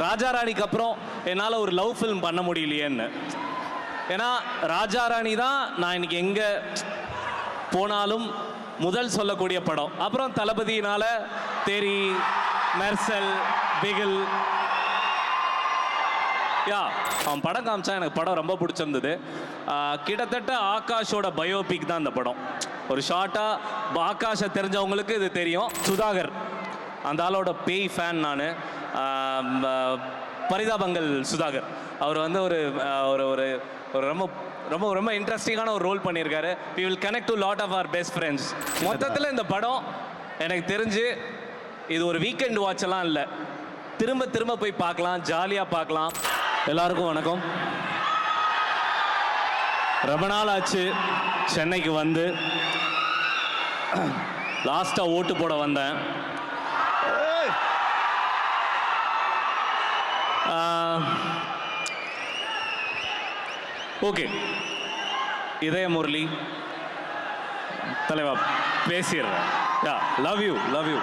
ராஜா ராணிக்கு அப்புறம் என்னால் ஒரு லவ் ஃபிலிம் பண்ண முடியலையேன்னு. ஏன்னா ராஜா ராணி தான் நான் இன்னைக்கு எங்கே போனாலும் முதல் சொல்லக்கூடிய படம். அப்புறம் தளபதியினால தெரி, மெர்சல், பிகில், அவன் படம் காமிச்சா எனக்கு படம் ரொம்ப பிடிச்சிருந்தது. கிட்டத்தட்ட ஆகாஷோட பயோபிக் தான் இந்த படம். ஒரு ஷார்ட்டாக ஆகாஷை தெரிஞ்சவங்களுக்கு இது தெரியும். சுதாகர் அந்த ஆளோட பேய் ஃபேன் நான். பரிதாபங்கள் சுதாகர் அவர் வந்து ஒரு ஒரு ஒரு ரொம்ப ரொம்ப ரொம்ப இன்ட்ரெஸ்டிங்கான ஒரு ரோல் பண்ணியிருக்காரு. We will connect to lot of our best friends. மொத்தத்தில் இந்த படம் எனக்கு தெரிஞ்சு இது ஒரு வீக்கெண்ட் வாட்செல்லாம் இல்லை, திரும்ப திரும்ப போய் பார்க்கலாம், ஜாலியாக பார்க்கலாம். எல்லாருக்கும் வணக்கம். ரொம்ப நாள் ஆச்சு சென்னைக்கு வந்து. லாஸ்ட்டாக ஓட்டு போட வந்தேன். ஓகே, இதய முரளி தலைவா பேசிடுறேன். Love you love you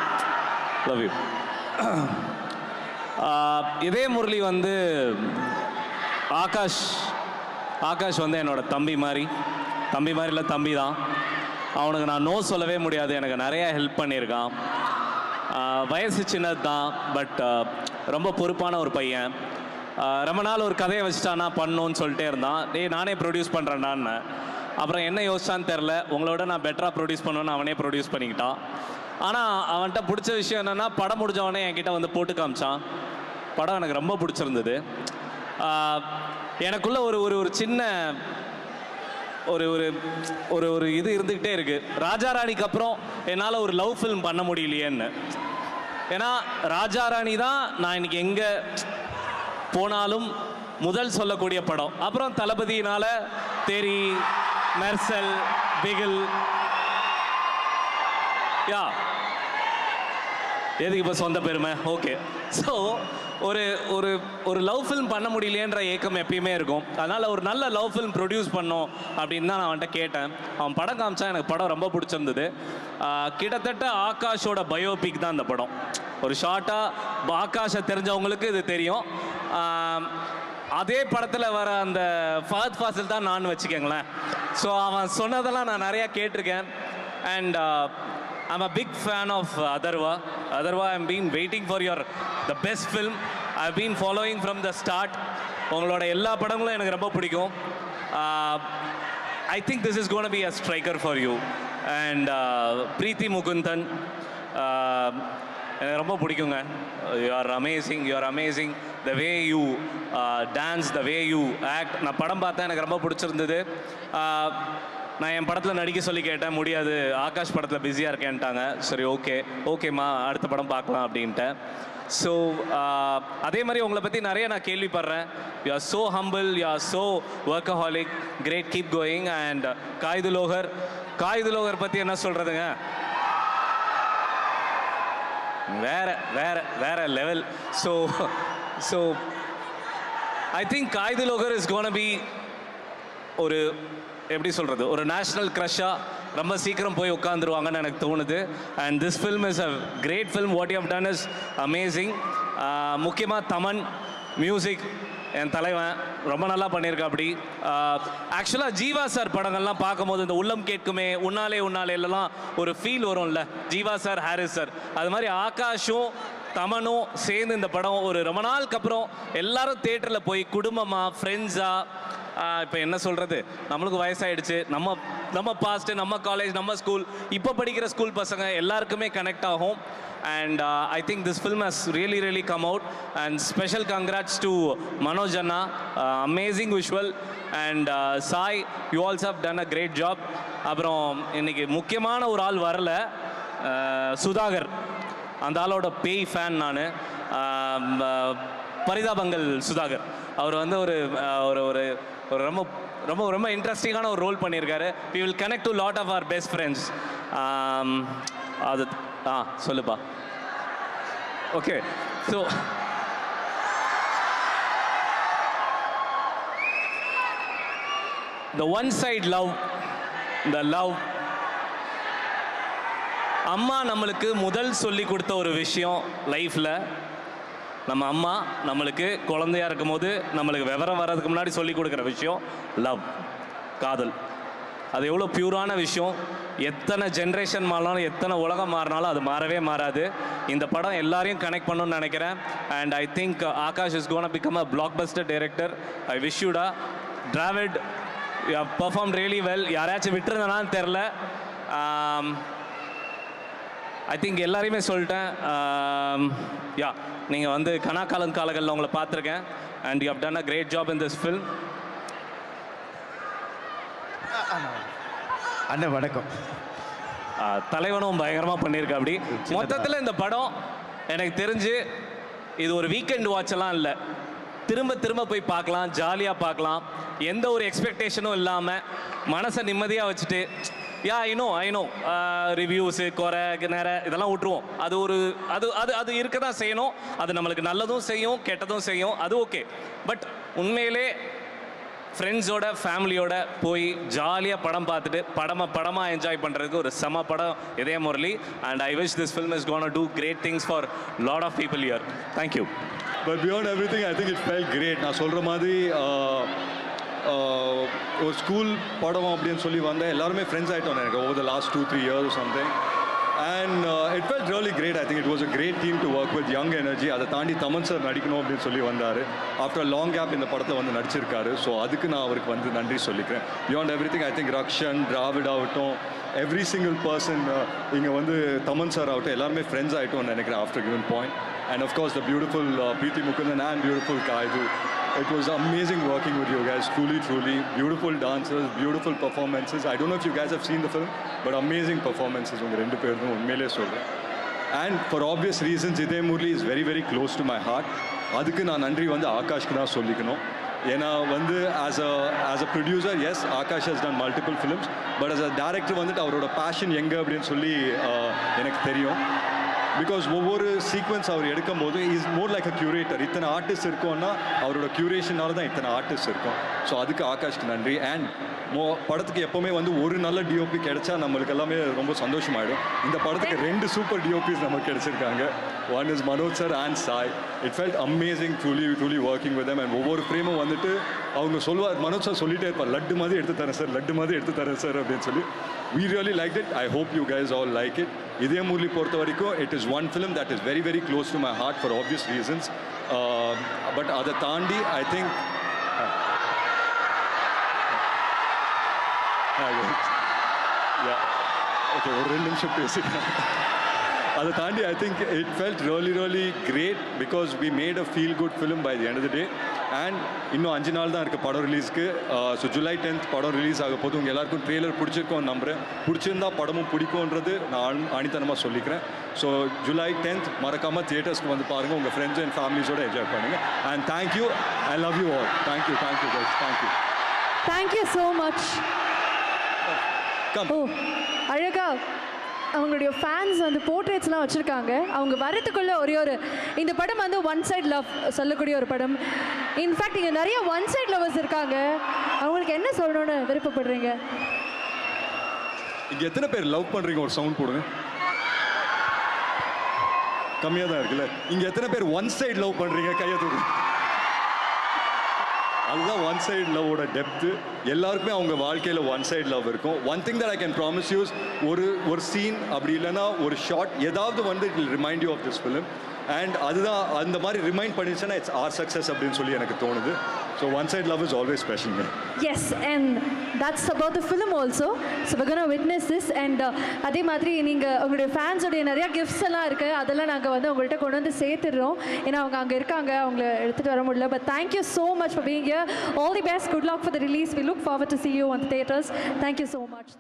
love you. Idhaya Murali வந்து ஆகாஷ் வந்து என்னோட தம்பி மாதிரி இல்லை, தம்பி தான். அவனுக்கு நான் நோ சொல்லவே முடியாது. எனக்கு நிறையா ஹெல்ப் பண்ணியிருக்கான். வயசு சின்னது தான், பட் ரொம்ப பொறுப்பான ஒரு பையன். ரொம்ப நாள் ஒரு கதையை வச்சுட்டானா பண்ணணும்னு சொல்லிட்டே இருந்தான். நானே ப்ரொடியூஸ் பண்ணுறேன்னான்னு. அப்புறம் என்ன யோசிச்சான்னு தெரில, உங்களோட நான் பெட்டராக ப்ரொடியூஸ் பண்ணுவேன்னு அவனே ப்ரொடியூஸ் பண்ணிக்கிட்டான். ஆனால் அவன்கிட்ட பிடிச்ச விஷயம் என்னென்னா, படம் முடிஞ்சவனே என்கிட்ட வந்து போட்டு காமிச்சான். படம் எனக்கு ரொம்ப பிடிச்சிருந்தது. எனக்குள்ள ஒரு ஒரு சின்ன ஒரு ஒரு ஒரு இது இருந்துக்கிட்டே இருக்குது. ராஜா ராணிக்கு அப்புறம் என்னால் ஒரு லவ் ஃபிலிம் பண்ண முடியலையேன்னு. ஏன்னா ராஜா ராணி தான் நான் இன்னைக்கு எங்கே போனாலும் முதல் சொல்லக்கூடிய படம். அப்புறம் தளபதியினால தெரி, மெர்சல், பிகில், எதுக்கு இப்போ சொந்த பெருமை. ஓகே, ஸோ ஒரு ஒரு ஒரு லவ் ஃபிலிம் பண்ண முடியலையேன்ற ஏக்கம் எப்பயுமே இருக்கும். அதனால் ஒரு நல்ல லவ் ஃபிலிம் ப்ரொடியூஸ் பண்ணோம் அப்படின்னு தான் நான் அவன்கிட்ட கேட்டேன். அவன் படம் காமிச்சா எனக்கு படம் ரொம்ப பிடிச்சிருந்தது. கிட்டத்தட்ட ஆகாஷோட பயோபிக் தான் இந்த படம். ஒரு ஷார்ட்டாக ஆகாஷை தெரிஞ்சவங்களுக்கு இது தெரியும். அதே படத்தில் வர அந்த ஃபஹத் ஃபாசில் தான் நான் வச்சுக்கோங்களேன். ஸோ அவன் சொன்னதெல்லாம் நான் நிறையா கேட்டிருக்கேன். And I'm a big fan of Atharva. I've been waiting for the best film. I've been following from the start. உங்களோட எல்லா படங்களும் எனக்கு ரொம்ப பிடிக்கும். I think this is going to be a striker for you. And Preeti Mukundan எனக்கு ரொம்ப பிடிக்குங்க. You are amazing. The way you dance, the way you act. நான் படம் பார்த்தேன், எனக்கு ரொம்ப பிடிச்சிருந்தது. நான் என் படத்தில் நடிக்க சொல்லி கேட்டேன், முடியாது, ஆகாஷ் படத்தில் பிஸியாக இருக்கேன்ட்டாங்க. சரி, ஓகேம்மா, அடுத்த படம் பார்க்கலாம் அப்படின்ட்டு. ஸோ அதே மாதிரி உங்களை பற்றி நிறைய நான் கேள்விப்படுறேன். You are so humble, you are so workaholic, great, keep going. And காய்துலோகர் பற்றி என்ன சொல்கிறதுங்க, வேற லெவல். ஸோ ஐ திங்க் காய்துலோகர் இஸ் கோனா பி ஒரு எப்படி சொல்கிறது, ஒரு நேஷ்னல் க்ரஷ்ஷாக ரொம்ப சீக்கிரம் போய் உட்காந்துருவாங்கன்னு எனக்கு தோணுது. And this film is a great film. What you have done is amazing. முக்கியமாக தமன் மியூசிக், என் தலைவன் ரொம்ப நல்லா பண்ணியிருக்கா. அப்படி ஆக்சுவலாக ஜீவா சார் படங்கள்லாம் பார்க்கும்போது இந்த உள்ளம் கேட்குமே, உன்னாலேலாம் ஒரு ஃபீல் வரும்ல, ஜீவா சார், ஹாரிஸ் சார், அது மாதிரி ஆகாஷும் தமனும் சேர்ந்து இந்த படம் ஒரு ரொம்ப நாளுக்கு அப்புறம் எல்லாரும் தேட்டரில் போய் குடும்பமாக, ஃப்ரெண்ட்ஸாக, இப்போ என்ன சொல்கிறது, நம்மளுக்கு வயசாகிடுச்சு, நம்ம பாஸ்ட்டு, நம்ம காலேஜ், நம்ம ஸ்கூல், இப்போ படிக்கிற ஸ்கூல் பசங்க எல்லாருக்குமே கனெக்ட் ஆகும். And I think this film has really come out. And special congrats to Manoj Anna, amazing visual. And Sai, you also have done a great job. அப்புறம் இன்னைக்கு முக்கியமான ஒரு ஆள் வரல, சுதாகர். அந்த ஆளோட பேய் ஃபேன் நான். பரிதாபங்கள் சுதாகர் அவர் வந்து ஒரு ஒரு ஒரு ரொம்ப ரொம்ப ரொம்ப இன்ட்ரெஸ்டிங்கான ஒரு ரோல் பண்ணியிருக்காரு. we will connect to lot of our best friends. அது சொல்லுப்பா. Okay, so the one side love, the love, அம்மா நம்மளுக்கு முதல் சொல்லி கொடுத்த ஒரு விஷயம் லைஃப்பில், நம்ம அம்மா நம்மளுக்கு குழந்தையாக இருக்கும்போது நம்மளுக்கு விவரம் வர்றதுக்கு முன்னாடி சொல்லி கொடுக்குற விஷயம் லவ், காதல். அது எவ்வளோ பியூரான விஷயம். எத்தனை ஜென்ரேஷன் மாறினாலும் எத்தனை உலகம் மாறினாலும் அது மாறவே மாறாது. இந்த படம் எல்லாரையும் கனெக்ட் பண்ணணும்னு நினைக்கிறேன். And I think Akash is gonna become a blockbuster director. I wish யூடா. Dravid, you have perform really well. யாராச்சும் விட்டுருந்தனான்னு தெரில. ஐ திங்க் எல்லாரையுமே சொல்லிட்டேன். யா, நீங்கள் வந்து கனாக்காலன் காலங்களில் உங்களை பார்த்துருக்கேன். And you have done a great job in this film. அண்ணன் வணக்கம். தலைவனும் பயங்கரமாக பண்ணியிருக்கா. அப்படி மொத்தத்தில் இந்த படம் எனக்கு தெரிஞ்சு இது ஒரு வீக்கெண்ட் வாட்செல்லாம் இல்லை, திரும்ப திரும்ப போய் பார்க்கலாம், ஜாலியாக பார்க்கலாம், எந்த ஒரு எக்ஸ்பெக்டேஷனும் இல்லாமல் மனசை நிம்மதியாக வச்சுட்டு. யா ஐ நோ ரிவ்யூஸு குறை நேரம் இதெல்லாம் விட்டுருவோம். அது ஒரு அது அது அது இருக்க தான் செய்யணும். அது நம்மளுக்கு நல்லதும் செய்யும் கெட்டதும் செய்யும், அது ஓகே. பட் உண்மையிலே ஃப்ரெண்ட்ஸோட ஃபேமிலியோட போய் ஜாலியாக படம் பார்த்துட்டு படமாக என்ஜாய் பண்ணுறதுக்கு ஒரு செம படம் Idhaya Murali. And I wish this film is gonna do great things for lot of people here. Thank you. But beyond everything I think it felt great. நான் சொல்கிற மாதிரி ஒரு ஸ்கூல் படம் அப்படின்னு சொல்லி வந்தேன். எல்லாருமே ஃப்ரெண்ட்ஸ் ஆகிட்டோம் எனக்கு over the last 2-3 years something. And it felt really great. I think it was a great team to work with, young energy. அதை தாண்டி தமன் சார் நடிக்கணும் அப்படின்னு சொல்லி வந்தார். ஆஃப்டர் லாங் கேப் இந்த படத்தை வந்து நடிச்சிருக்காரு. ஸோ அதுக்கு நான் அவருக்கு வந்து நன்றி சொல்லிக்கிறேன். Beyond everything I think Rakshan, Dravid ஆகட்டும், எவ்ரி சிங்கிள் பர்சன் இங்கே வந்து தமன் சார் ஆகட்டும், எல்லாருமே ஃப்ரெண்ட்ஸ் ஆகிட்டோம்னு நினைக்கிறேன் after given point. And of course the beautiful Preeti Mukundan and beautiful Kaidu. It was amazing working with you guys, truly. Beautiful dancers, beautiful performances. I don't know if you guys have seen the film, but amazing performances unga rendu perum unmele solren. And for obvious reasons Idaya Murali is very very close to my heart. Adukku na nandri vandu Akashku da sollikano. ஏன்னா வந்து as a producer, yes, Akash has done multiple films, but as a director வந்துட்டு அவரோட fashion எங்கே அப்படின்னு சொல்லி எனக்கு தெரியும். Because ஒவ்வொரு சீக்வன்ஸ் அவர் எடுக்கும் போது is more like a curator. இத்தனை ஆர்டிஸ்ட் இருக்கோன்னா அவரோட கியூரேஷனால தான் இத்தனை ஆர்டிஸ்ட் இருக்கும். ஸோ அதுக்கு ஆகாஷ்க்கு நன்றி. அண்ட் படத்துக்கு எப்போவுமே வந்து ஒரு நல்ல டிஓபி கிடைச்சா நம்மளுக்கு எல்லாமே ரொம்ப சந்தோஷமாயிடும். இந்த படத்துக்கு 2 சூப்பர் டிஓபிஸ் நமக்கு கிடைச்சிருக்காங்க. One is Manoj sir and Sai. It felt amazing truly working with them. And ஒவ்வொரு ஃப்ரேமும் வந்துட்டு அவங்க சொல்லுவார், மனோஜ் சார் சொல்லிட்டே இருப்பார், லட்டு மாதிரி எடுத்து தரேன் சார் அப்படின்னு சொல்லி. We really liked it. I hope you guys all like it. Idaya Murali பொறுத்த வரைக்கும் it is one film that is very very close to my heart for obvious reasons. But அதை தாண்டி I think okay ஒரு 2 நிமிஷம் பேசிக்கிறேன். அதை தாண்டி I think it felt really great because we made a feel good film by the end of the day. And இன்னும் 5 நாள் தான் இருக்குது படம் ரிலீஸ்க்கு. ஸோ July 10th படம் ரிலீஸ் ஆக போது. உங்கள் எல்லாருக்கும் ட்ரெய்லர் பிடிச்சிருக்கோன்னு நம்புகிறேன். பிடிச்சிருந்தா படமும் பிடிக்கும்ன்றது நான் ஆணித்தனமாக சொல்லிக்கிறேன். ஸோ July 10th மறக்காமல் தியேட்டர்ஸ்க்கு வந்து பாருங்கள். உங்கள் ஃப்ரெண்ட்ஸ் அண்ட் ஃபேமிலிஸோடு என்ஜாய் பண்ணுங்கள். And thank you. I love you all. Thank you guys. Thank you so much. ஓ அழகா அவங்களுடைய ஃபேன்ஸ் வந்து போர்ட்ரேட்ஸ்லாம் வச்சுருக்காங்க. அவங்க வரத்துக்குள்ளே ஒரு இந்த படம் வந்து ஒன் சைட் லவ் சொல்லக்கூடிய ஒரு படம். இன்ஃபேக்ட் இங்கே நிறைய ஒன் சைட் லவர்ஸ் இருக்காங்க. அவங்களுக்கு என்ன சொல்லணும்னு விருப்பப்படுறீங்க? இங்கே எத்தனை பேர் லவ் பண்ணுறீங்க? ஒரு சவுண்ட் போடுங்க. கம்மியாக தான் இருக்குல்ல. இங்கே எத்தனை பேர் ஒன் சைட் லவ் பண்ணுறீங்க? கையை தூக்கு. அதுதான் ஒன் சைடு லவ்வோட டெப்த்து. எல்லாருக்குமே அவங்க வாழ்க்கையில் ஒன் சைடு லவ் இருக்கும். One thing that I can promise use, ஒரு சீன் அப்படி இல்லைன்னா ஒரு ஷார்ட் ஏதாவது வந்து it will remind you of this film. And அதுதான் அந்த மாதிரி ரிமைண்ட் பண்ணிச்சுன்னா இட்ஸ் ஆர் சக்ஸஸ் அப்படின்னு சொல்லி எனக்கு தோணுது. So one side love is always special. Yes, and that's about the film also. So we're gonna witness this. And அதே மாதிரி நீங்கள் உங்களுடைய ஃபேன்ஸோடைய நிறையா கிஃப்ட்ஸ் எல்லாம் இருக்குது. அதெல்லாம் நாங்கள் வந்து உங்கள்கிட்ட கொண்டு வந்து சேர்த்துடுறோம். ஏன்னா அவங்க அங்கே இருக்காங்க, அவங்கள எடுத்துகிட்டு வர முடியல. But thank you so much for being here. All the best. Good luck for the release. We look forward to see you on the theaters. Thank you so much.